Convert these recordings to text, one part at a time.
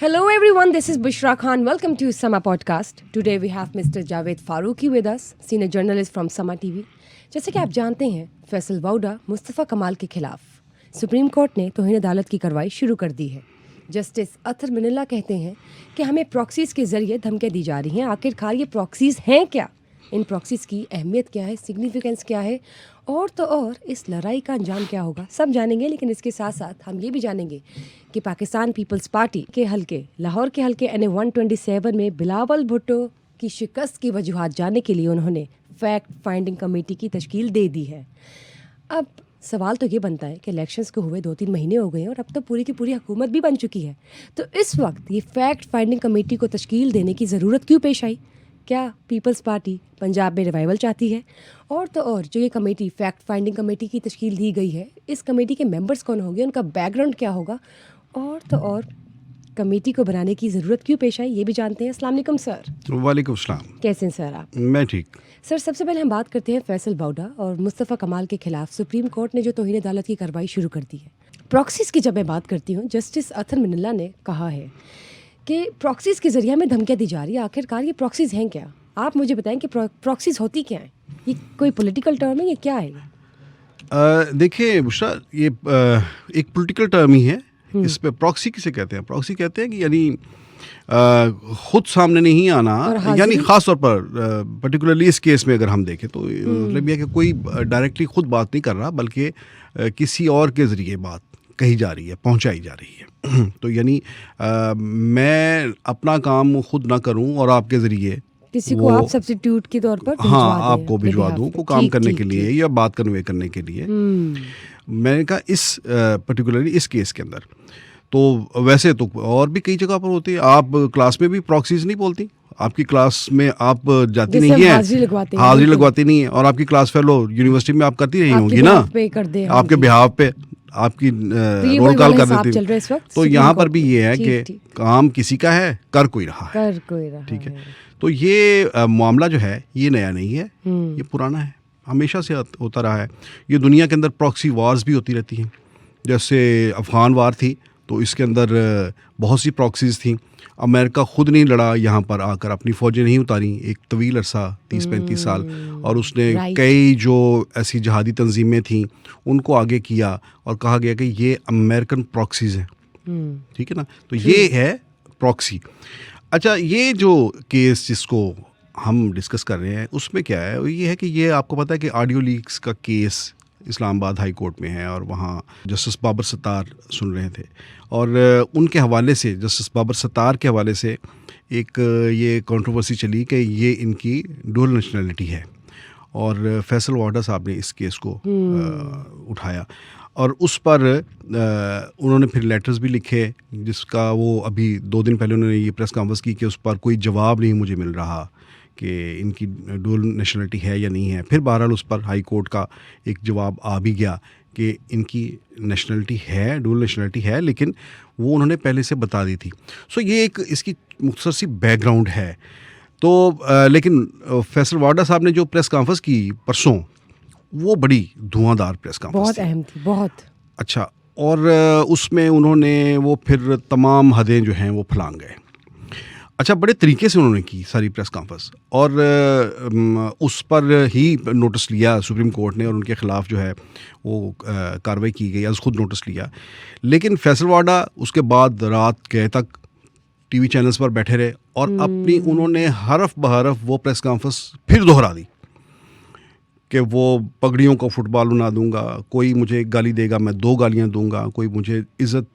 Hello everyone, this is Bushra Khan. Welcome to Sama Podcast. Today we have Mr. Javed Farooqi with us, senior journalist from Sama TV. जैसे कि आप जानते हैं, फैसल वाउडा मुस्तफ़ा कमाल के खिलाफ सुप्रीम कोर्ट ने तौहीन अदालत की कार्रवाई शुरू कर दी है। जस्टिस अतर मिनल्ला कहते हैं कि हमें प्रॉक्सीज़ के ज़रिए धमकियाँ दी जा रही हैं। आखिरकार ये प्रॉक्सीज़ हैं क्या? इन प्रॉक्सीज़ की अहमियत क्या है, सिग्निफिकेंस क्या है और तो और इस लड़ाई का अंजाम क्या होगा, सब जानेंगे। लेकिन इसके साथ साथ हम ये भी जानेंगे कि पाकिस्तान पीपल्स पार्टी के हलके लाहौर के हलके NA 127 में बिलावल भुट्टो की शिकस्त की वजूहात जानने के लिए उन्होंने फैक्ट फाइंडिंग कमेटी की तश्कील दे दी है। अब सवाल तो ये बनता है कि इलेक्शंस को हुए 2-3 महीने हो गए हैं और अब तो पूरी की पूरी हुकूमत भी बन चुकी है, तो इस वक्त ये फैक्ट फाइंडिंग कमेटी को तश्कील देने की ज़रूरत क्यों पेश आई? क्या पीपल्स पार्टी पंजाब में रिवाइवल चाहती है? और तो और जो ये कमेटी फैक्ट फाइंडिंग कमेटी की तश्कील दी गई है, इस कमेटी के मेंबर्स कौन होंगे, उनका बैकग्राउंड क्या होगा, और तो और कमेटी को बनाने की ज़रूरत क्यों पेश आई, ये भी जानते हैं। अस्सलाम वालेकुम सर। वालेकुम सलाम। कैसे हैं सर आप? मैं ठीक। सर, सबसे पहले हम बात करते हैं फैसल वाउडा और मुस्तफ़ा कमाल के खिलाफ सुप्रीम कोर्ट ने जो तौहीन अदालत की कार्रवाई शुरू कर दी है। प्रॉक्सीज़ की जब मैं बात करती हूँ, जस्टिस अतर मिनल्ला ने कहा है कि प्रॉक्सीज़ के ज़रिए हमें धमकियाँ दी जा रही है। आखिरकार ये प्रॉक्सीज़ हैं क्या? आप मुझे बताएं कि प्रॉक्सीज़ होती क्या है? ये कोई पॉलिटिकल टर्म है, ये क्या है? देखिए बुशरा, ये एक पॉलिटिकल टर्म ही है। इस पे प्रॉक्सी किसे कहते हैं? प्रॉक्सी कहते हैं कि यानी खुद सामने नहीं आना, यानी ख़ास तौर पर पर्टिकुलरली इस केस में अगर हम देखें तो मतलब यह कि कोई डायरेक्टली खुद बात नहीं कर रहा, बल्कि किसी और के ज़रिए बात कही जा रही है, पहुंचाई जा रही है। तो यानी मैं अपना काम खुद ना करूं और आपके ज़रिए किसी को आप सब्स्टिट्यूट के तौर पर आपको भिजवा दूं को काम करने के लिए या बात कन्वे करने के लिए। मैंने कहा इस पर्टिकुलरली इस केस के अंदर तो वैसे तो और भी कई जगह पर होती है। आप क्लास में भी प्रॉक्सीज नहीं बोलती, आपकी क्लास में आप जाती नहीं है, हाजिरी लगवाती नहीं है, और आपकी क्लास फेलो यूनिवर्सिटी में आप करती रही होंगी ना, आपके बिहाव पे आपकी रोल कॉल कर देती है। तो यहाँ पर भी ये है कि काम किसी का है, कर कोई रहा है, ठीक है। तो ये मामला जो है ये नया नहीं है, ये पुराना है, हमेशा से होता रहा है। ये दुनिया के अंदर प्रॉक्सी वार्स भी होती रहती हैं। जैसे अफ़गान वार थी तो इसके अंदर बहुत सी प्रॉक्सीज़ थी। अमेरिका ख़ुद नहीं लड़ा, यहाँ पर आकर अपनी फ़ौजें नहीं उतारी एक तवील अरसा 30-35 साल, और उसने कई जो ऐसी जहादी तंजीमें थीं उनको आगे किया और कहा गया कि ये अमेरिकन प्रॉक्सीज़ हैं, ठीक है ना। तो ये है प्रॉक्सी। अच्छा, ये जो केस जिसको हम डिस्कस कर रहे हैं उसमें क्या है, ये है कि ये आपको पता है कि ऑडियो लीक्स का केस इस्लामाबाद हाई कोर्ट में है और वहाँ जस्टिस बाबर सत्तार सुन रहे थे, और उनके हवाले से जस्टिस बाबर सत्तार के हवाले से एक ये कंट्रोवर्सी चली कि ये इनकी डुअल नेशनलिटी है, और फैसल वाउडा साहब ने इस केस को उठाया और उस पर उन्होंने फिर लेटर्स भी लिखे, जिसका वो अभी 2 दिन पहले उन्होंने ये प्रेस कॉन्फ्रेंस की कि उस पर कोई जवाब नहीं मुझे मिल रहा कि इनकी डुअल नेशनलिटी है या नहीं है। फिर बहरहाल उस पर हाई कोर्ट का एक जवाब आ भी गया कि इनकी नेशनलिटी है, डुअल नेशनलिटी है, लेकिन वो उन्होंने पहले से बता दी थी। सो ये एक इसकी मुख्तसर सी बैकग्राउंड है। तो लेकिन फैसल वाउडा साहब ने जो प्रेस कॉन्फ्रेंस की परसों, वो बड़ी धुआंधार प्रेस कॉन्फ्रेंस बहुत अहम थी, बहुत अच्छा। और उसमें उन्होंने वो फिर तमाम हदें जो हैं वो फलांग गए। अच्छा, बड़े तरीके से उन्होंने की सारी प्रेस कॉन्फ्रेंस, और उस पर ही नोटिस लिया सुप्रीम कोर्ट ने और उनके ख़िलाफ़ जो है वो कार्रवाई की गई, आज खुद नोटिस लिया। लेकिन फैसल वाउडा उसके बाद रात गए तक टीवी चैनल्स पर बैठे रहे और अपनी उन्होंने हरफ बहरफ वो प्रेस कॉन्फ्रेंस फिर दोहरा दी कि वो पगड़ियों को फुटबॉल बना दूंगा, कोई मुझे गाली देगा मैं 2 गालियां दूंगा, कोई मुझे इज़्ज़त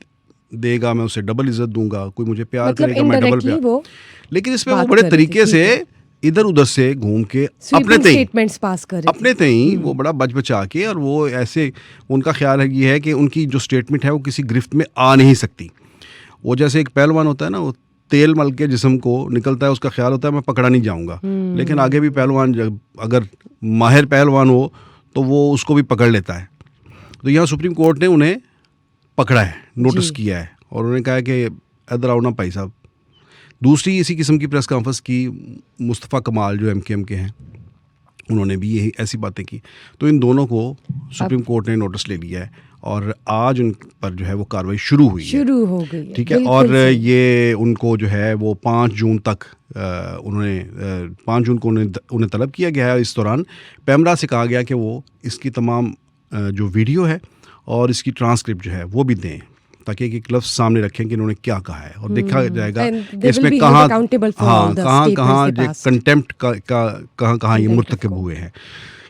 देगा मैं उसे डबल इज़्ज़त दूंगा, कोई मुझे प्यार करेगा मैं डबल प्यार। लेकिन इसमें वो बड़े तरीके से इधर उधर से घूम के अपने स्टेटमेंट्स पास कर अपने तई वो बड़ा बच बचा के, और वो ऐसे उनका ख्याल है ये है कि उनकी जो स्टेटमेंट है वो किसी गिरफ्त में आ नहीं सकती। वो जैसे एक पहलवान होता है ना, वो तेल मल के जिस्म को निकलता है, उसका ख्याल होता है मैं पकड़ा नहीं जाऊंगा, लेकिन आगे भी पहलवान अगर माहिर पहलवान हो तो वो उसको भी पकड़ लेता है। तो यहाँ सुप्रीम कोर्ट ने उन्हें पकड़ा है, नोटिस किया है, और उन्होंने कहा कि इधर आओ ना भाई साहब। दूसरी इसी किस्म की प्रेस कॉन्फ्रेंस की मुस्तफ़ा कमाल जो MKM के हैं, उन्होंने भी यही ऐसी बातें की। तो इन दोनों को सुप्रीम कोर्ट ने नोटिस ले लिया है और आज उन पर जो है वो कार्रवाई शुरू हुई है, शुरू हो गई है, ठीक है। और ये उनको जो है वो 5 जून तक उन्होंने 5 जून को उन्हें तलब किया गया है। इस दौरान पैमरा से कहा गया कि वो इसकी तमाम जो वीडियो है और इसकी ट्रांसक्रिप्ट जो है वो भी दें, ताकि एक लफ्ज़ सामने रखें कि इन्होंने क्या कहा है और देखा जाएगा कि इसमें कहाँ कंटेम्प्ट कहाँ ये मुर्तकब हुए हैं।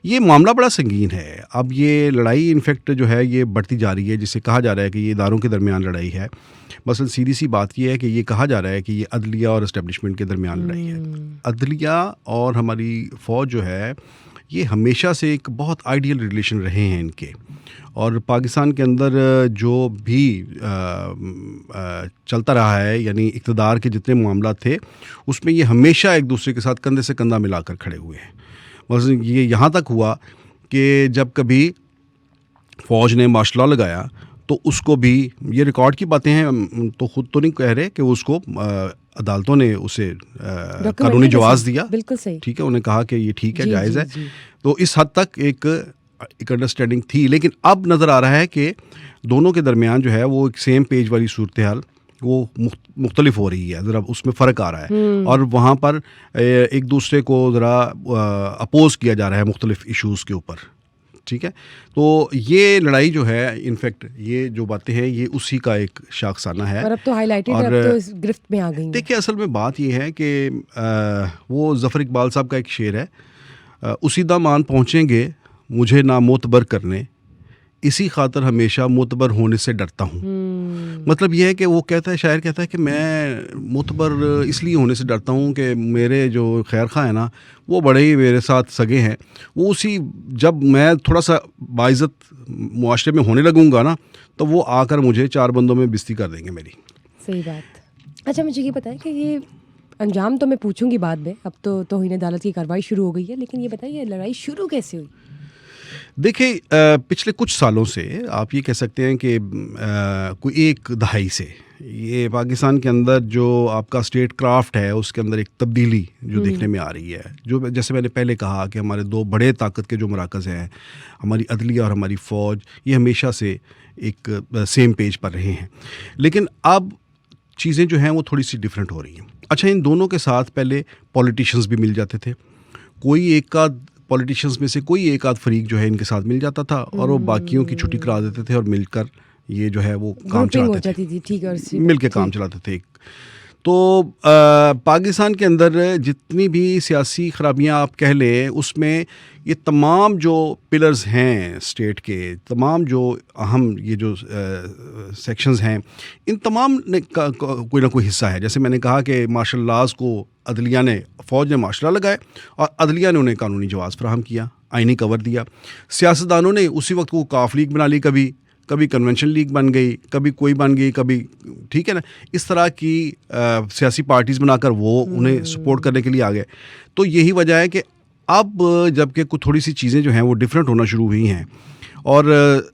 ये मामला बड़ा संगीन है। अब ये लड़ाई इनफैक्ट जो है ये बढ़ती जा रही है, जिससे कहा जा रहा है कि ये इदारों के दरमियान लड़ाई है। मसलन सीधी सी बात ये है कि ये कहा जा रहा है कि ये अदलिया और इस्टेब्लिशमेंट के दरमियान लड़ाई है। अदलिया और हमारी फ़ौज जो है ये हमेशा से एक बहुत आइडियल रिलेशन रहे हैं इनके, और पाकिस्तान के अंदर जो भी चलता रहा है, यानी इक़्तिदार के जितने मामला थे उसमें ये हमेशा एक दूसरे के साथ कंधे से कंधा मिलाकर खड़े हुए हैं। बस ये यहाँ तक हुआ कि जब कभी फ़ौज ने मार्शल लॉ लगाया तो उसको भी, ये रिकॉर्ड की बातें हैं तो ख़ुद तो नहीं कह रहे, कि उसको अदालतों ने उसे कानूनी जवाज़ दिया, बिल्कुल सही, ठीक है। उन्हें कहा कि ये ठीक है, जायज़ है। तो इस हद तक एक अंडरस्टैंडिंग थी। लेकिन अब नज़र आ रहा है कि दोनों के दरमियान जो है वो एक सेम पेज वाली सूरत हाल वो मुख्तलिफ हो रही है, ज़रा उसमें फ़र्क आ रहा है और वहाँ पर एक दूसरे को ज़रा अपोज़ किया जा रहा है मुख्तलिफ इशूज़ के ऊपर, ठीक है। तो ये लड़ाई जो है इनफैक्ट ये जो बातें हैं ये उसी का एक शाखसाना है, और अब तो हाईलाइटेड है, अब तो इस गिरफ्त में आ गई। देखिए असल में बात ये है कि वो ज़फ़र इकबाल साहब का एक शेर है, उसी दामान पहुँचेंगे मुझे ना मोतबर करने, इसी खातर हमेशा मोतबर होने से डरता हूँ। मतलब यह है कि वो कहता है, शायर कहता है कि मैं मोतबर इसलिए होने से डरता हूँ कि मेरे जो खैर खा है ना वो बड़े ही मेरे साथ सगे हैं, वो उसी जब मैं थोड़ा सा बाइज़्ज़त मुआशरे में होने लगूँगा ना तो वो आकर मुझे 4 बंदों में बिस्ती कर देंगे मेरी। सही बात। अच्छा मुझे ये बताएं कि ये अंजाम तो मैं पूछूंगी बाद में, अब तो तौहीन अदालत की कार्रवाई शुरू हो गई है, लेकिन ये बताइए लड़ाई शुरू कैसे हुई? देखिए पिछले कुछ सालों से आप ये कह सकते हैं कि कोई एक दहाई से ये पाकिस्तान के अंदर जो आपका स्टेट क्राफ्ट है उसके अंदर एक तब्दीली जो देखने में आ रही है। जो जैसे मैंने पहले कहा कि हमारे 2 बड़े ताकत के जो मराकज़ हैं, हमारी अदलिया और हमारी फ़ौज, ये हमेशा से एक सेम पेज पर रहे हैं, लेकिन अब चीज़ें जो हैं वो थोड़ी सी डिफरेंट हो रही हैं। अच्छा, इन दोनों के साथ पहले पॉलिटिशियंस भी मिल जाते थे, कोई एक का पॉलिटिशियंस में से कोई एक आध फरीक जो है इनके साथ मिल जाता था और वो बाकियों की छुट्टी करा देते थे और मिलकर ये जो है वो काम चलाते थे, ठीक है, मिल के काम चलाते थे। तो पाकिस्तान के अंदर जितनी भी सियासी खराबियां आप कह लें, उसमें ये तमाम जो पिलर्स हैं स्टेट के, तमाम जो अहम ये जो सेक्शंस हैं, इन तमाम ने का कोई ना कोई हिस्सा है। जैसे मैंने कहा कि मार्शल लॉज को अदलिया ने, फ़ौज ने मार्शल लॉ लगाए और अदलिया ने उन्हें कानूनी जवाज़ फराहम किया, आइनी कवर दिया। सियासतदानों ने उसी वक्त को काफ लीग बना ली, कभी कन्वेंशन लीग बन गई, कभी कोई बन गई, कभी, ठीक है ना, इस तरह की सियासी पार्टीज़ बनाकर वो उन्हें सपोर्ट करने के लिए आ गए। तो यही वजह है कि अब जबकि कुछ थोड़ी सी चीज़ें जो हैं वो डिफरेंट होना शुरू हुई हैं और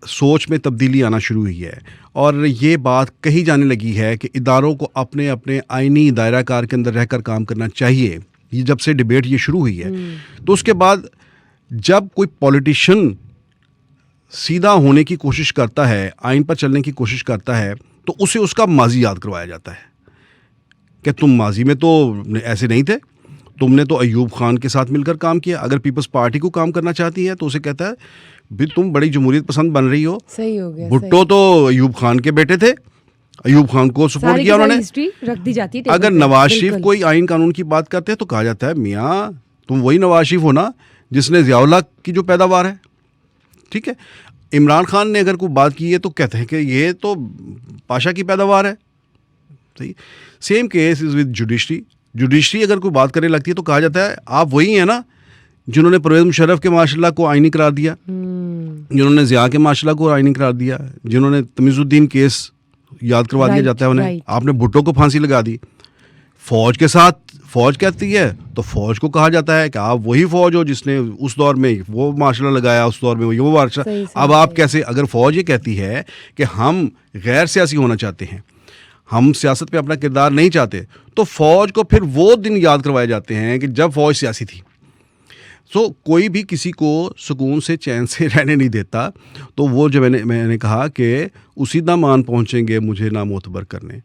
सोच में तब्दीली आना शुरू हुई है और ये बात कही जाने लगी है कि इदारों को अपने अपने आइनी दायरा कार के अंदर रहकर काम करना चाहिए। ये जब से डिबेट ये शुरू हुई है, तो उसके बाद जब कोई पॉलिटिशियन सीधा होने की कोशिश करता है, आइन पर चलने की कोशिश करता है, तो उसे उसका माजी याद करवाया जाता है कि तुम माजी में तो ऐसे नहीं थे, तुमने तो अयूब खान के साथ मिलकर काम किया। अगर पीपल्स पार्टी को काम करना चाहती है तो उसे कहता है भी तुम बड़ी जमहूरियत पसंद बन रही हो। सही हो गया। भुट्टो तो अयूब खान के बेटे थे, अयूब खान को सपोर्ट किया उन्होंने, रख दी जाती है। अगर नवाज शरीफ कोई आइन कानून की बात करते हैं तो कहा जाता है मियाँ तुम वही नवाज शरीफ हो ना जिसने ज़ियाउल्लाह की जो पैदावार है, ठीक है। इमरान खान ने अगर कोई बात की है तो कहते हैं कि ये तो पाशा की पैदावार है, सही। Same case is with judiciary अगर कोई बात करने लगती है तो कहा जाता है आप वही हैं ना जिन्होंने परवेज़ मुशर्रफ के माशाल्लाह को आइनी करार दिया, जिन्होंने ज़िया के माशाल्लाह को आइनी करार दिया, जिन्होंने तमीज़ुद्दीन केस याद करवा दिया जाता है उन्हें, आपने भुट्टो को फांसी लगा दी। फ़ौज के साथ फ़ौज कहती है तो फ़ौज को कहा जाता है कि आप वही फ़ौज हो जिसने उस दौर में वो मार्शल लगाया, उस दौर में वो मार्शल। अब आप कैसे, अगर फ़ौज ये कहती है कि हम गैर सियासी होना चाहते हैं, हम सियासत पे अपना किरदार नहीं चाहते, तो फ़ौज को फिर वो दिन याद करवाए जाते हैं कि जब फ़ौज सियासी थी। सो कोई भी किसी को सुकून से चैन से रहने नहीं देता। तो वो जो मैंने कहा कि उसी दामान पहुँचेंगे मुझे ना मोतबर करने,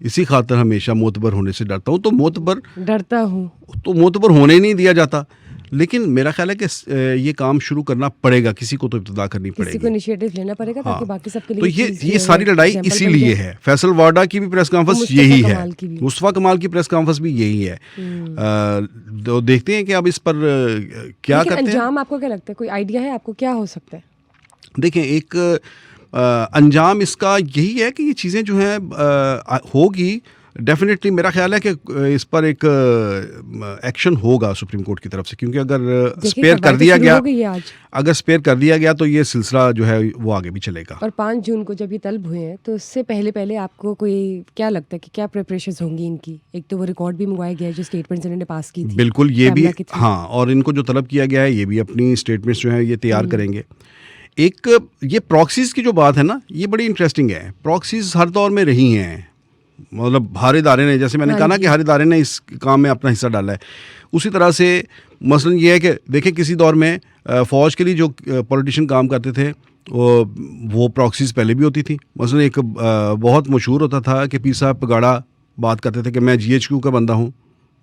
इसी खातर हमेशा मोतबर होने से डरता हूँ। तो मोतबर होने ही नहीं दिया जाता। लेकिन मेरा ख्याल है कि ये काम शुरू करना पड़ेगा, किसी को तो इब्तिदा करनी पड़ेगी, किसी को इनिशिएटिव लेना पड़ेगा ताकि बाकी सबके लिए। तो ये सारी लड़ाई इसीलिए है। फैसल वाडा की भी प्रेस कॉन्फ्रेंस यही है, मुस्तफ़ा कमाल की प्रेस कॉन्फ्रेंस भी यही है। तो देखते हैं कि अब इस पर क्या करते हैं। अंजाम आपको क्या लगता है, कोई आइडिया है आपको क्या हो सकता है? देखें, एक अंजाम इसका यही है कि ये चीज़ें जो हैं होगी डेफिनेटली। मेरा ख्याल है कि इस पर एक एक्शन होगा सुप्रीम कोर्ट की तरफ से, क्योंकि अगर स्पेयर कर दिया गया तो ये सिलसिला जो है वो आगे भी चलेगा। और 5 जून को जब ये तलब हुए हैं तो उससे पहले आपको कोई क्या लगता है कि क्या प्रिपरेशंस होंगी इनकी? एक तो वो रिकॉर्ड भी मंगवाया गया है जो स्टेटमेंट्स इन्होंने पास की थी, बिल्कुल ये भी, हाँ, और इनको जो तलब किया गया है ये भी अपनी स्टेटमेंट्स जो है ये तैयार करेंगे। एक ये प्रॉक्सीज की जो बात है ना, ये बड़ी इंटरेस्टिंग है। प्रॉक्सीज हर दौर में रही हैं, मतलब हर इदारे ने, जैसे मैंने कहा ना कि हर इदारे ने इस काम में अपना हिस्सा डाला है, उसी तरह से मसलन ये है कि देखें किसी दौर में फ़ौज के लिए जो पॉलिटिशियन काम करते थे वो प्रॉक्सीज पहले भी होती थी। मसलन एक बहुत मशहूर होता था कि पीर साहब पगाड़ा बात करते थे कि मैं GHQ का बंदा हूँ,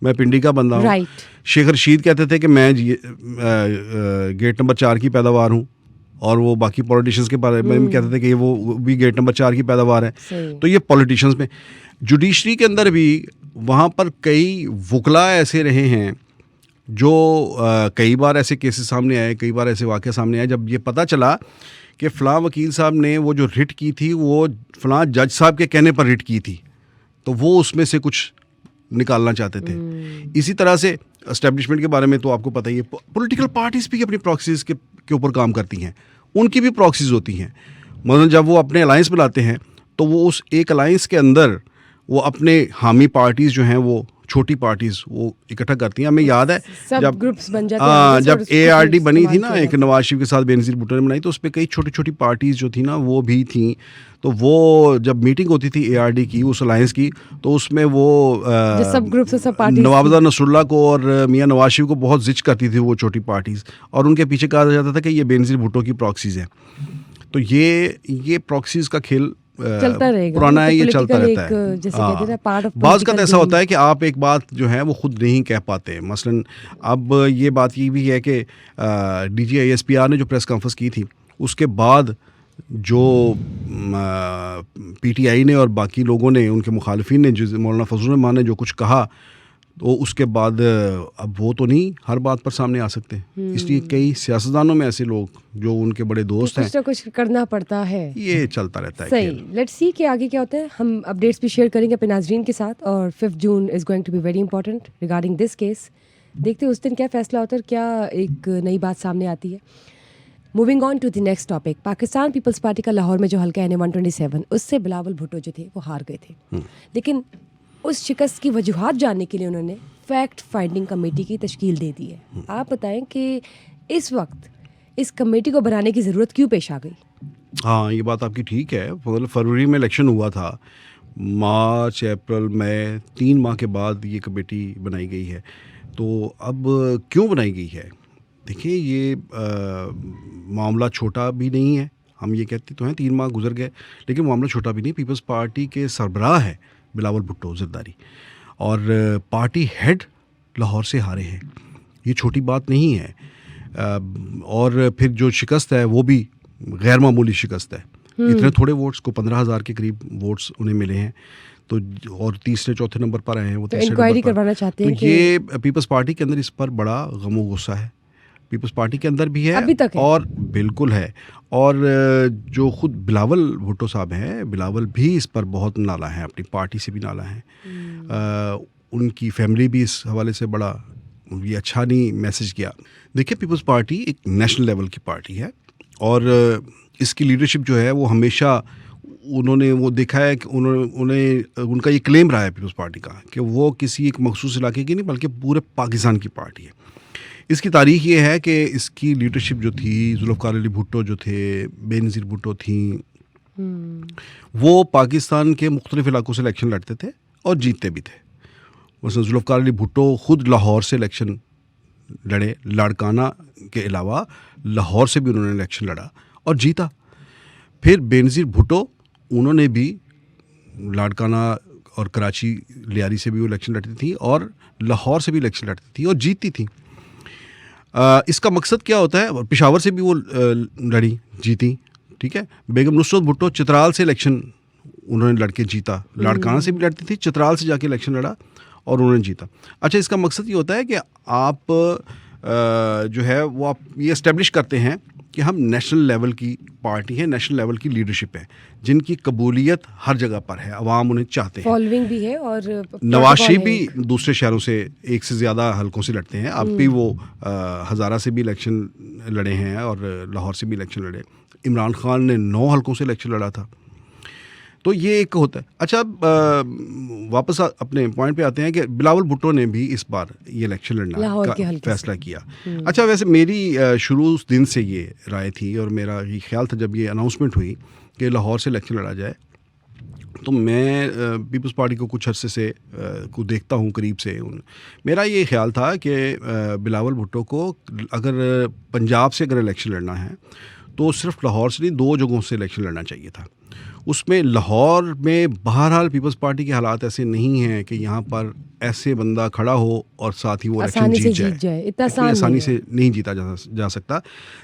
मैं पिंडी का बंदा हूँ। शेख रशीद कहते थे कि मैं गेट नंबर 4 की पैदावार हूँ, और वो बाकी पॉलिटिशियंस के बारे में कहते थे कि वो भी गेट नंबर 4 की पैदावार है। तो ये पॉलिटिशियंस में, जुडिशरी के अंदर भी वहाँ पर कई वकला ऐसे रहे हैं जो कई बार ऐसे केसेस सामने आए, कई बार ऐसे वाक़े सामने आए जब ये पता चला कि फ़लाँ वकील साहब ने वो जो रिट की थी वो फ़लाँ जज साहब के कहने पर रिट की थी, तो वो उसमें से कुछ निकालना चाहते थे। इसी तरह से एस्टेब्लिशमेंट के बारे में तो आपको पता ही है, पॉलिटिकल पार्टीज़ भी अपनी प्रॉक्सीज़ के ऊपर काम करती हैं, उनकी भी प्रॉक्सीज़ होती हैं। मतलब जब वो अपने अलायंस बनाते हैं तो वो उस एक अलायंस के अंदर वो अपने हामी पार्टीज़ जो हैं, वो छोटी पार्टीज़ वो इकट्ठा करती हैं। हमें याद है जब ग्रुप्स बन जाते हैं, जब ARD बनी थी ना, एक नवाज शरीफ के साथ बेनज़ीर भुट्टो ने बनाई, तो उस पर कई छोटी छोटी पार्टीज़ जो थी ना वो भी थी। तो वो जब मीटिंग होती थी ARD की, उस अलायंस की, तो उसमें वो सब ग्रुप्स से सब पार्टीज, नवाबुद्दीन नसरुल्लाह को और मियां नवाज शरीफ को बहुत जिच करती थी वो छोटी पार्टीज़, और उनके पीछे कहा जाता था कि ये बेनज़ीर भुट्टो की प्रॉक्सीज़ हैं। तो ये प्रॉक्सीज़ का खेल चलता रहेगा, पुराना है, ये चलता रहता है। जैसे कहते हैं ना, पार्ट ऑफ बाज़ का ऐसा होता है कि आप एक बात जो है वो खुद नहीं कह पाते। मसलन अब ये बात ये भी है कि DG ISPR ने जो प्रेस कॉन्फ्रेंस की थी उसके बाद जो PTI ने और बाकी लोगों ने, उनके मुखालिफिन ने, जो मौलाना फजलुर रहमान ने जो कुछ कहा, तो उसके बाद अब वो तो नहीं हर बात पर सामने आ सकते। इसलिए कई सियासतदानों में ऐसे लोग जो उनके बड़े दोस्त हैं, कुछ ना कुछ करना पड़ता है, ये चलता रहता है। सही, लेट्स सी कि आगे क्या होता है। हम अपडेट्स भी शेयर करेंगे अपने नाजरीन के साथ, और 5 June is going to be very important regarding this case. देखते हैं उस दिन क्या फैसला होता है, क्या एक नई बात सामने आती है। Moving on to the next topic, Pakistan Peoples Party का लाहौर में जो हल्का है NA-127, उससे बिलावल भुट्टो जो थे वो हार गए थे। लेकिन उस शिकस्त की वजूहात जानने के लिए उन्होंने फैक्ट फाइंडिंग कमेटी की तश्कील दे दी है। आप बताएं कि इस वक्त इस कमेटी को बनाने की ज़रूरत क्यों पेश आ गई? हाँ, ये बात आपकी ठीक है। मतलब फरवरी में इलेक्शन हुआ था, मार्च, अप्रैल, मई, 3 माह के बाद ये कमेटी बनाई गई है। तो अब क्यों बनाई गई है? देखिए, ये मामला छोटा भी नहीं है। हम ये कहते तो हैं 3 माह गुजर गए, लेकिन मामला छोटा भी नहीं। पीपल्स पार्टी के सरबराह है बिलावल भुट्टो ज़रदारी, और पार्टी हेड लाहौर से हारे हैं, ये छोटी बात नहीं है। और फिर जो शिकस्त है वो भी गैर मामूली शिकस्त है। इतने थोड़े वोट्स को 15,000 के करीब वोट्स उन्हें मिले हैं, तो और तीसरे चौथे नंबर पर आए हैं वो, तीसरे इंक्वायरी करवाना चाहते हैं। तो ये पीपल्स पार्टी के अंदर इस पर बड़ा गम व गुस्सा है, पीपल्स पार्टी के अंदर भी है, अभी तक है। और बिल्कुल है। और जो खुद बिलावल भुट्टो साहब हैं, बिलावल भी इस पर बहुत नाला है, अपनी पार्टी से भी नाला है। उनकी फैमिली भी इस हवाले से बड़ा ये अच्छा नहीं मैसेज किया। देखिए, पीपल्स पार्टी एक नेशनल लेवल की पार्टी है, और इसकी लीडरशिप जो है वो हमेशा उन्होंने वो देखा है कि उनका ये क्लेम रहा है पीपल्स पार्टी का कि वो किसी एक मखसूस इलाके की नहीं बल्कि पूरे पाकिस्तान की पार्टी है। इसकी तारीख ये है कि इसकी लीडरशिप जो थी, जुल्फ़िकार अली भुट्टो जो थे, बेनज़ीर भुट्टो थी, वो पाकिस्तान के मुख्तलिफ इलाकों से इलेक्शन लड़ते थे और जीतते भी थे। वैसे जुल्फ़िकार अली भुट्टो खुद लाहौर से इलेक्शन लड़े, लाड़काना के अलावा लाहौर से भी उन्होंने इलेक्शन लड़ा और जीता। फिर बेनज़ीर भुट्टो, उन्होंने भी लाड़काना और कराची लियारी से भी वो इलेक्शन लड़ती थी और लाहौर से भी इलेक्शन लड़ती थी और जीतती थी। इसका मकसद क्या होता है? पेशावर से भी वो लड़ी, जीती, ठीक है। बेगम नुसरत भुट्टो चित्राल से इलेक्शन उन्होंने लड़के जीता, लाड़काना से भी लड़ती थी, चित्राल से जाके इलेक्शन लड़ा और उन्होंने जीता। अच्छा, इसका मकसद ये होता है कि आप जो है वो आप ये इस्टेब्लिश करते हैं कि हम नेशनल लेवल की पार्टी है, नेशनल लेवल की लीडरशिप है, जिनकी कबूलियत हर जगह पर है, अवाम उन्हें चाहते हैं, फॉलोइंग भी है और नवाज शरीफ भी दूसरे शहरों से एक से ज़्यादा हलकों से लड़ते हैं। अब भी वो हज़ारा से भी इलेक्शन लड़े हैं और लाहौर से भी इलेक्शन लड़े। इमरान खान ने 9 हलकों से इलेक्शन लड़ा था। तो ये एक होता है। अच्छा, वापस अपने पॉइंट पे आते हैं कि बिलावल भुट्टो ने भी इस बार ये इलेक्शन लड़ना का फैसला किया। अच्छा, वैसे मेरी शुरू उस दिन से ये राय थी और मेरा ये ख्याल था जब ये अनाउंसमेंट हुई कि लाहौर से इलेक्शन लड़ा जाए, तो मैं पीपल्स पार्टी को कुछ अरसे से को देखता हूँ करीब से। मेरा ये ख्याल था कि बिलावल भुट्टो को अगर पंजाब से अगर इलेक्शन लड़ना है तो सिर्फ लाहौर से नहीं, 2 जगहों से इलेक्शन लड़ना चाहिए था। उसमें लाहौर में बहरहाल पीपल्स पार्टी के हालात ऐसे नहीं हैं कि यहाँ पर ऐसे बंदा खड़ा हो और साथ ही वो इलेक्शन जीत जाए। इतना आसानी से नहीं जीता जा सकता।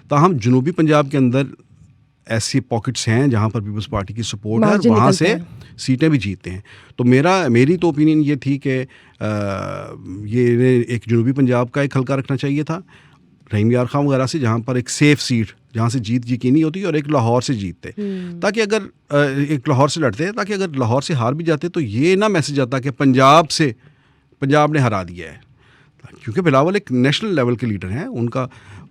ताहम जनूबी पंजाब के अंदर ऐसे पॉकेट्स हैं जहाँ पर पीपल्स पार्टी की सपोर्ट है और वहाँ से सीटें भी जीतते हैं। तो मेरी तो ओपिनियन ये थी कि ये एक जनूबी पंजाब का एक हल्का रखना चाहिए था, रहीम यार खां वगैरह से, जहाँ पर एक सेफ सीट जहाँ से जीत यकीनी होती, और एक लाहौर से जीतते, ताकि अगर एक लाहौर से लड़ते हैं, ताकि अगर लाहौर से हार भी जाते तो ये ना मैसेज आता कि पंजाब ने हरा दिया है, क्योंकि बिलावल एक नेशनल लेवल के लीडर हैं, उनका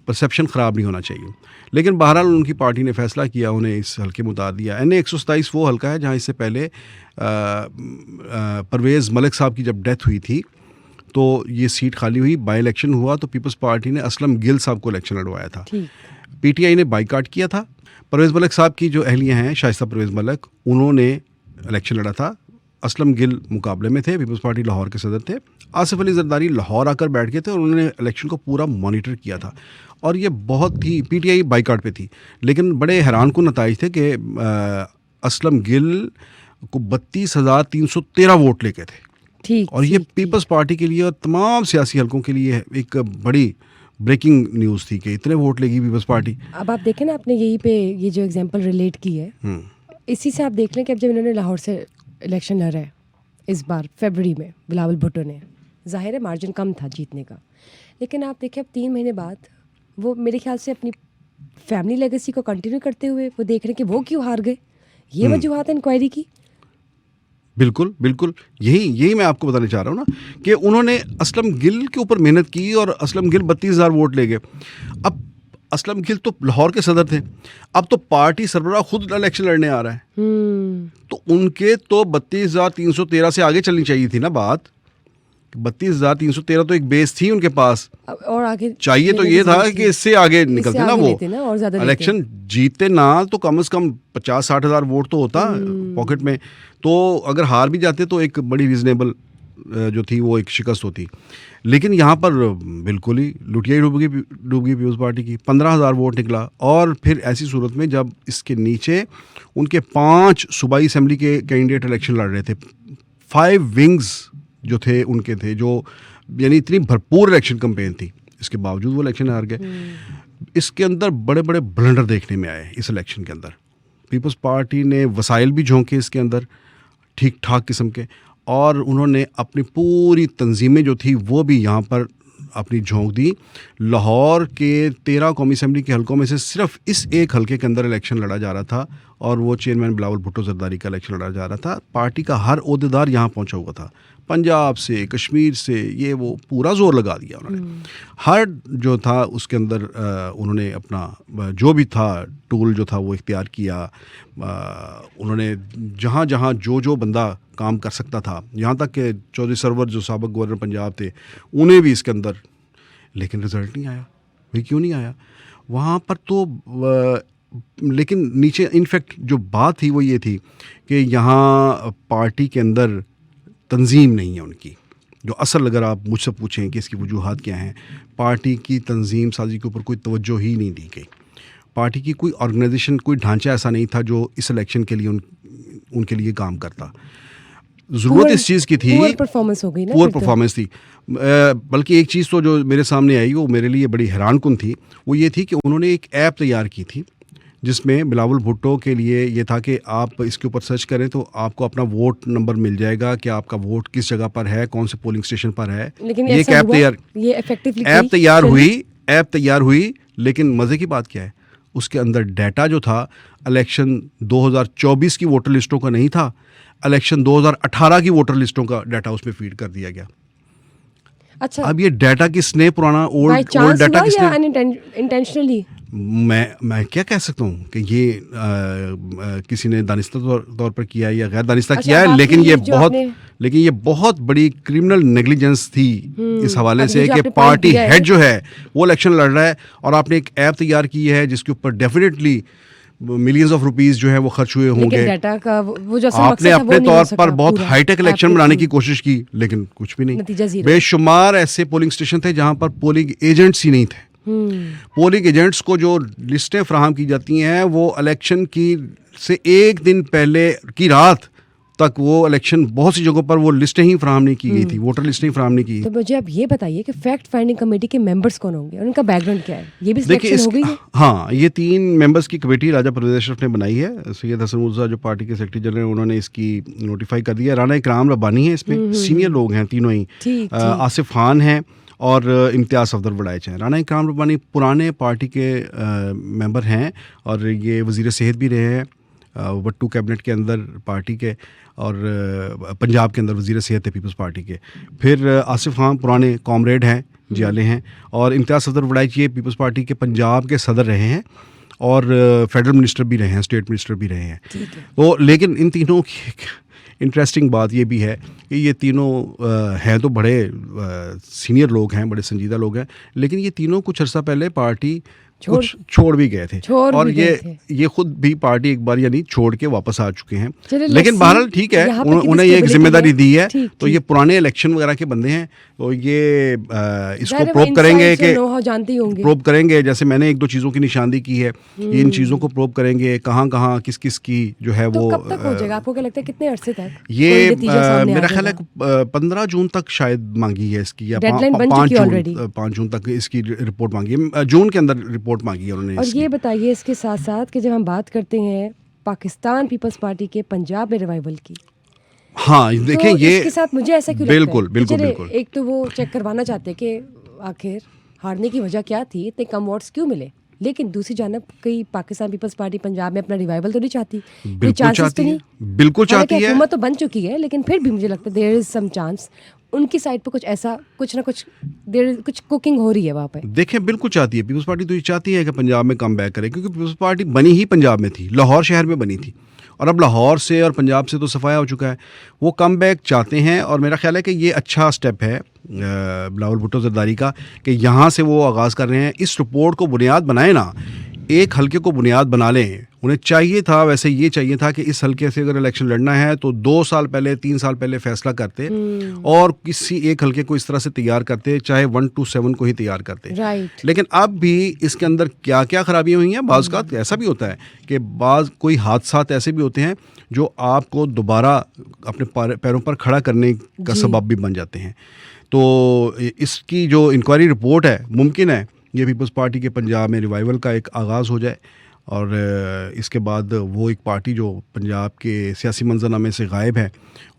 परसेप्शन ख़राब नहीं होना चाहिए। लेकिन बहरहाल उनकी पार्टी ने फैसला किया, उन्हें इस हल्के में उतार दिया। NA 127 वो हल्का है जहाँ इससे पहले परवेज़ मलिक साहब की जब डेथ हुई थी तो ये सीट खाली हुई, बाई इलेक्शन हुआ तो पीपल्स पार्टी ने असलम गिल साहब को इलेक्शन लड़वाया था। PTI ने बाइकाट किया था। परवेज़ मलिक साहब की जो अहलिया हैं, शाइस्ता परवेज़ मलिक, उन्होंने इलेक्शन लड़ा था। असलम गिल मुकाबले में थे, पीपल्स पार्टी लाहौर के सदर थे। आसिफ अली जरदारी लाहौर आकर बैठ गए थे और उन्होंने इलेक्शन को पूरा मॉनिटर किया था और ये बहुत ही PTI बाइकाट पे थी। लेकिन बड़े हैरान कुन नताइज थे कि असलम गिल को 32,313 वोट लेके थे। और ये पीपल्स पार्टी के लिए और तमाम सियासी हलकों के लिए एक बड़ी ब्रेकिंग न्यूज़ थी कि इतने वोट लेगी पीपल्स पार्टी। अब आप देखें ना, आपने यहीं पे ये जो एग्जांपल रिलेट की है, इसी से आप देख लें कि अब जब इन्होंने लाहौर से इलेक्शन लड़ा है इस बार फरवरी में, बिलावल भुट्टो ने, जाहिर है मार्जिन कम था जीतने का, लेकिन आप देखें अब 3 महीने बाद वो मेरे ख्याल से अपनी फैमिली लेगेसी को कंटिन्यू करते हुए वो देख रहे हैं कि वो क्यों हार गए। ये वजूहत है इंक्वायरी की। बिल्कुल यही मैं आपको बताना चाह रहा हूँ ना कि उन्होंने असलम गिल के ऊपर मेहनत की और असलम गिल 32,000 वोट ले गए। अब असलम गिल तो लाहौर के सदर थे, अब तो पार्टी सरबराह खुद इलेक्शन लड़ने आ रहा है, तो उनके तो 32,313 से आगे चलनी चाहिए थी ना बात। 32,313 तो एक बेस थी उनके पास, और आगे चाहिए तो ये था कि इससे आगे निकलते ना वो इलेक्शन जीतते ना, तो कम से कम 50-60 हज़ार वोट तो होता पॉकेट में। तो अगर हार भी जाते तो एक बड़ी रीजनेबल जो थी वो एक शिकस्त होती। लेकिन यहाँ पर बिल्कुल ही लुटियाई डूब गई पीपल्स पार्टी की। 15,000 वोट निकला। और फिर ऐसी सूरत में जब इसके नीचे उनके 5 सूबाई असम्बली के कैंडिडेट इलेक्शन लड़ रहे थे, 5 विंग्स जो थे उनके थे, जो यानी इतनी भरपूर इलेक्शन कैंपेन थी, इसके बावजूद वो इलेक्शन हार गए। इसके अंदर बड़े बड़े ब्लंडर देखने में आए इस इलेक्शन के अंदर। पीपल्स पार्टी ने वसाइल भी झोंके इसके अंदर ठीक ठाक किस्म के, और उन्होंने अपनी पूरी तंजीमें जो थी वो भी यहाँ पर अपनी झोंक दी। लाहौर के 13 कौमी असम्बली के हलकों में से सिर्फ इस एक हलके के अंदर इलेक्शन लड़ा जा रहा था और वो चेयरमैन बिलावल भुट्टो जरदारी का इलेक्शन लड़ा जा रहा था। पार्टी का हर ओहदेदार यहाँ पहुँचा हुआ था, पंजाब से, कश्मीर से, ये वो पूरा जोर लगा दिया उन्होंने। हर जो था उसके अंदर उन्होंने अपना जो भी था टूल जो था वो इख्तियार किया। उन्होंने जहाँ जहाँ जो बंदा काम कर सकता था, यहाँ तक कि चौधरी सरवर जो साबिक गवर्नर पंजाब थे उन्हें भी इसके अंदर, लेकिन रिज़ल्ट नहीं आया। भाई क्यों नहीं आया वहाँ पर? तो लेकिन नीचे इनफैक्ट जो बात थी वो ये थी कि यहाँ पार्टी के अंदर तंजीम नहीं है उनकी, जो असल अगर आप मुझसे पूछें कि इसकी वजूहात क्या हैं, पार्टी की तंजीम साजी के ऊपर कोई तवज्जो ही नहीं दी गई। पार्टी की कोई ऑर्गेनाइजेशन, कोई ढांचा ऐसा नहीं था जो इस इलेक्शन के लिए उनके लिए काम करता। ज़रूरत इस चीज़ की थी, पुअर परफॉर्मेंस हो गई ना, पुअर परफॉर्मेंस थी। बल्कि एक चीज़ तो जो मेरे सामने आई वो मेरे लिए बड़ी हैरानकुन थी, वो ये थी कि उन्होंने एक ऐप तैयार की थी जिसमें बिलावल भुट्टो के लिए ये था कि आप इसके ऊपर सर्च करें तो आपको अपना वोट नंबर मिल जाएगा कि आपका वोट किस जगह पर है, कौन से पोलिंग स्टेशन पर है। लेकिन ये ऐसा ऐप हुआ? तैयार ये effectively ऐप की? तैयार फिर? हुई, ऐप तैयार हुई, लेकिन मज़े की बात क्या है, उसके अंदर डाटा जो था इलेक्शन 2024 की वोटर लिस्टों का नहीं था, इलेक्शन 2018 की वोटर लिस्टों का डाटा उसमें फीड कर दिया गया। अच्छा, अब ये डाटा किसने, पुराना बाय ओल्ड चांस डाटा हुआ या किसने, इंटेंशनली? मैं क्या कह सकता हूँ कि ये किसी ने दानिस्ता तौर पर किया है या गैर दानिस्ता अच्छा, किया है, आपने लेकिन ये जो आपने- लेकिन ये बहुत बड़ी क्रिमिनल नेग्लिजेंस थी इस हवाले अब से ये जो कि आपने point पार्टी दिया है- हेड जो है वो इलेक्शन लड़ रहा है और आपने एक ऐप तैयार की है जिसके ऊपर डेफिनेटली मिलियंस ऑफ रुपीस जो है वो खर्च हुए लेकिन होंगे। डाटा का वो जो असल आपने मकसद था वो अपने नहीं हो तौर सका पर बहुत पूरा हाईटेक इलेक्शन ऐप के बनाने की थ्रू। कोशिश की, लेकिन कुछ भी नहीं। नतीजा zero। बेशुमार ऐसे पोलिंग स्टेशन थे जहां पर पोलिंग एजेंट्स ही नहीं थे। पोलिंग एजेंट्स को जो लिस्टें फराहम की जाती हैं वो इलेक्शन की से एक दिन पहले की रात तक वो इलेक्शन बहुत सी जगहों पर वो लिस्टें ही फराहम नहीं की गई थी, वोटर लिस्टें ही फराहम नहीं की। तो मुझे अब ये बताइए कि फैक्ट फाइंडिंग कमेटी के मेंबर्स कौन होंगे और उनका बैकग्राउंड क्या है? ये भी देखिए सिलेक्शन हो गई है? हाँ, ये 3 मेंबर्स की कमेटी राजा परवेज अशरफ ने बनाई है। सैयद हसन मुर्जा जो पार्टी के सेक्रेटरी जनरल हैं उन्होंने इसकी नोटिफाई कर दिया। राना इकराम रब्बानी है इसमें, सीनियर लोग हैं तीनों ही। ठीक, आसिफ खान हैं और इम्तियाज़ सफदर वड़ाइच हैं। राना इकराम रब्बानी पुराने पार्टी के मेंबर हैं और ये वज़ीर सेहत भी रहे हैं वट्टू कैबिनेट के अंदर पार्टी के, और पंजाब के अंदर वज़ीर सेहत है पीपल्स पार्टी के। फिर आसिफ खान पुराने कॉमरेड हैं, जियाले हैं, और इम्तियाज़ सफदर वड़ाइच ये पीपल्स पार्टी के पंजाब के सदर रहे हैं और फेडरल मिनिस्टर भी रहे हैं, स्टेट मिनिस्टर भी रहे हैं। तो लेकिन इन तीनों की इंटरेस्टिंग बात ये भी है कि ये तीनों हैं तो बड़े सीनियर लोग हैं, बड़े संजीदा लोग हैं, लेकिन ये तीनों कुछ अर्सा पहले पार्टी कुछ छोड़ भी गए थे और ये खुद भी पार्टी एक बार यानी छोड़ के वापस आ चुके हैं। लेकिन बहरहाल ठीक है, उन्हें ये एक जिम्मेदारी दी है, तो ये पुराने इलेक्शन वगैरह के बंदे हैं, तो ये इसको प्रोब करेंगे कि प्रोब करेंगे। जैसे मैंने 1-2 चीज़ों की निशानदी की है, ये इन चीज़ों को प्रोब करेंगे, कहाँ किस किस की जो है वो। कब तक हो जाएगा आपको क्या लगता है, कितने अरसे तक? ये मेरा ख्याल है 15 जून तक शायद मांगी है इसकी, या 5 जून तक इसकी रिपोर्ट मांगी है, जून के अंदर रिपोर्ट मांगी है उन्होंने। और ये बताइए इसके साथ साथ कि जब हम बात करते हैं पाकिस्तान पीपल्स पार्टी के पंजाब में रिवाइवल की, हाँ देखें, तो ये इसके साथ मुझे ऐसा क्यों बिल्कुल लगता है बिल्कुल एक तो वो चेक करवाना चाहते हैं कि आखिर हारने की वजह क्या थी, इतने कम वोट्स क्यों मिले, लेकिन दूसरी जानब कई पाकिस्तान पीपल्स पार्टी पंजाब में अपना रिवाइवल तो नहीं चाहती, बिल्कुल चाहती है, बिल्कुल चाहती है। हुकूमत तो बन चुकी है, लेकिन फिर भी मुझे लगता है देयर इज सम चांस उनकी साइड पे कुछ ना कुछ कुछ कुकिंग हो रही है वहाँ पे। देखें, बिल्कुल चाहती है पीपल्स पार्टी, तो ये चाहती है कि पंजाब में कम बैक करे, क्योंकि पीपल्स पार्टी बनी ही पंजाब में थी, लाहौर शहर में बनी थी, और अब लाहौर से और पंजाब से तो सफाया हो चुका है। वो कम बैक चाहते हैं और मेरा ख्याल है कि ये अच्छा स्टेप है बिलावल भुट्टो जरदारी का कि यहाँ से वो आगाज़ कर रहे हैं। इस रिपोर्ट को बुनियाद बनाए ना, एक हल्के को बुनियाद बना लें। उन्हें चाहिए था, वैसे ये चाहिए था कि इस हल्के से अगर इलेक्शन लड़ना है तो 2 साल पहले 3 साल पहले फैसला करते और किसी एक हल्के को इस तरह से तैयार करते, चाहे 1 to 7 को ही तैयार करते। लेकिन अब भी इसके अंदर क्या क्या खराबियाँ हुई हैं। बाज़ का ऐसा भी होता है कि बाज़ कोई हादसात ऐसे भी होते हैं जो आपको दोबारा अपने पैरों पर खड़ा करने का सबब भी बन जाते हैं। तो इसकी जो इंक्वायरी रिपोर्ट है, मुमकिन है ये पीपल्स पार्टी के पंजाब में रिवाइवल का एक आगाज़ हो जाए और इसके बाद वो एक पार्टी जो पंजाब के सियासी मंजरनामे से गायब है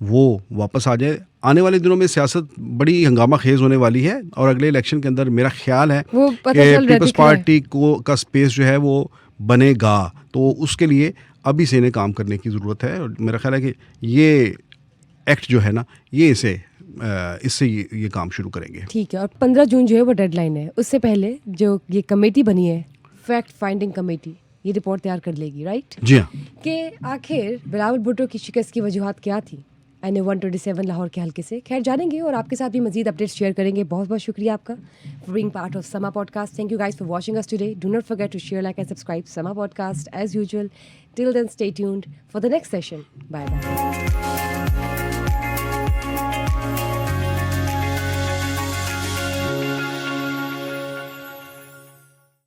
वो वापस आ जाए। आने वाले दिनों में सियासत बड़ी हंगामा खेज़ होने वाली है और अगले इलेक्शन के अंदर मेरा ख्याल है कि पीपल्स पार्टी का स्पेस जो है वो बनेगा। तो उसके लिए अभी से इन्हें काम करने की ज़रूरत है और मेरा ख्याल है कि ये एक्ट जो है ना, ये इससे ये काम शुरू करेंगे। ठीक है, और 15 जून जो है वो डेडलाइन है। उससे पहले जो ये कमेटी बनी है, फैक्ट फाइंडिंग कमेटी, ये रिपोर्ट तैयार कर लेगी, राइट? जी हाँ। कि आखिर बिलावल भुट्टो की शिकस्त की वजूहात क्या थी NA 127 लाहौर के हल्के से। खैर जानेंगे और आपके साथ भी मजीद अपडेट्स शेयर करेंगे। बहुत बहुत शुक्रिया आपका for being part of Samaa podcast. Thank you guys for watching us today. Do not forget to share, like and subscribe Samaa podcast as usual. Till then stay tuned for the next session. Bye bye.